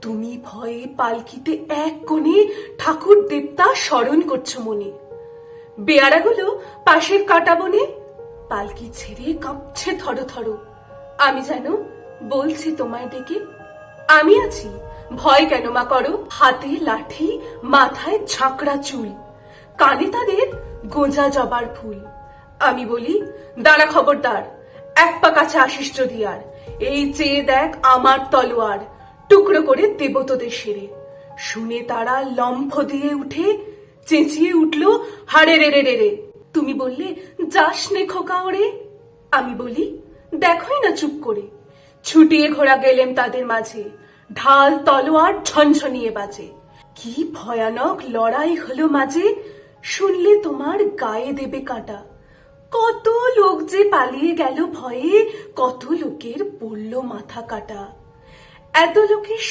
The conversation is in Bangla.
তুমি ভয়ে পালকিতে এক কোণে ঠাকুর দেবতা স্মরণ করছো মনে। বেয়ারাগুলো পাশের কাটা বনে পালকি ছেড়ে কাঁপছে থর থর। আমি যেন বলছি তোমায় ডেকে, আমি আছি, ভয় কেন মা করো। হাতে লাঠি, মাথায় ঝাঁকড়া চুল, কানে তাদের গোঁজা জবার ফুল। আমি বলি, দাঁড়া খবরদার, এক পা কাছে আসিস যদি আর। এই চেয়ে দেখ আমার তলোয়ার, টুকরো করে দেব তোদের সেরে। শুনে তারা লম্ফ দিয়ে উঠে চেঁচিয়ে উঠলো, হাড়ে রে রে রে রে। তুমি বললে, যাস নে খোকা ওরে। আমি বলি, দেখোই না চুপ করে। ছুটিয়ে ঘোড়া গেলেম তাদের মাঝে, ঢাল তলোয়ার ঝনঝনিয়ে বাজে। কি ভয়ানক লড়াই হলো মাঝে, শুনলে তোমার গায়ে দেবে কাঁটা। কত লোক যে পালিয়ে গেল ভয়ে, কত লোকের পড়লো মাথা কাটা। এত লোকের